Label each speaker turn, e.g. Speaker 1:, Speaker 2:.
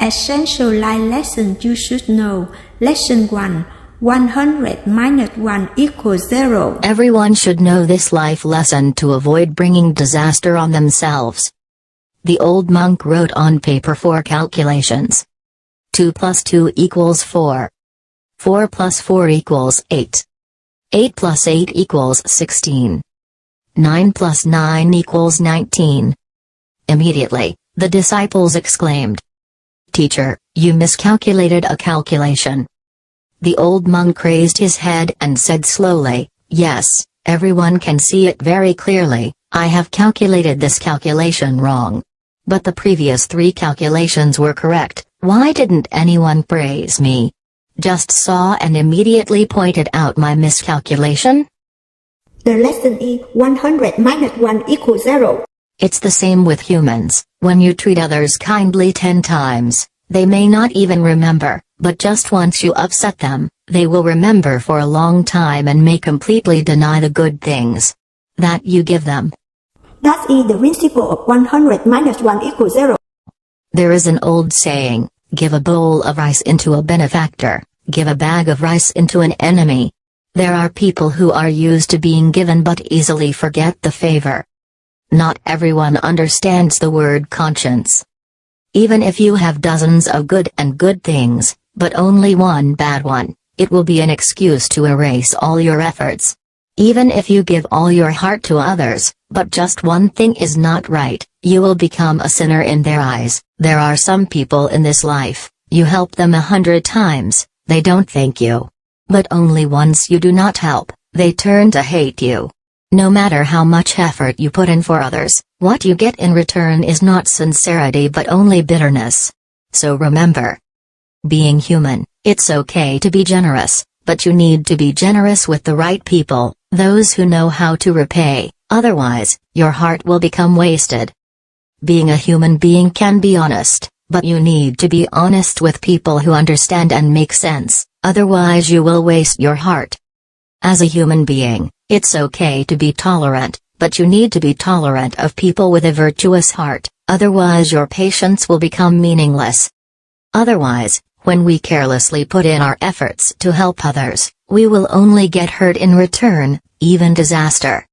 Speaker 1: Essential life lesson you should know. Lesson 1. 100 minus 1 equals 0.
Speaker 2: Everyone should know this life lesson to avoid bringing disaster on themselves. The old monk wrote on paper 4 calculations. 2 plus 2 equals 4. 4 plus 4 equals 8. 8 plus 8 equals 16. 9 plus 9 equals 19. Immediately, the disciples exclaimed, "Teacher, you miscalculated a calculation." The old monk raised his head and said slowly, "Yes, everyone can see it very clearly, I have calculated this calculation wrong. But the previous 3 calculations were correct, why didn't anyone praise me? Just saw and immediately pointed out my miscalculation?"
Speaker 1: The lesson is 100 minus 1 equals 0.
Speaker 2: It's the same with humans. When you treat others kindly 10 times, they may not even remember, but just once you upset them, they will remember for a long time and may completely deny the good things that you give them.
Speaker 1: That is the principle of 100 minus 1 equals 0.
Speaker 2: There is an old saying, give a bowl of rice into a benefactor, give a bag of rice into an enemy. There are people who are used to being given but easily forget the favor. Not everyone understands the word conscience. Even if you have dozens of good things, but only one bad one, it will be an excuse to erase all your efforts. Even if you give all your heart to others, but just one thing is not right, you will become a sinner in their eyes. There are some people in this life, you help them 100 times, they don't thank you. But only once you do not help, they turn to hate you. No matter how much effort you put in for others, what you get in return is not sincerity but only bitterness. So remember, being human, it's okay to be generous, but you need to be generous with the right people, those who know how to repay, otherwise, your heart will become wasted. Being a human being can be honest, but you need to be honest with people who understand and make sense, otherwise you will waste your heart. As a human being, it's okay to be tolerant, but you need to be tolerant of people with a virtuous heart, otherwise your patience will become meaningless. Otherwise, when we carelessly put in our efforts to help others, we will only get hurt in return, even disaster.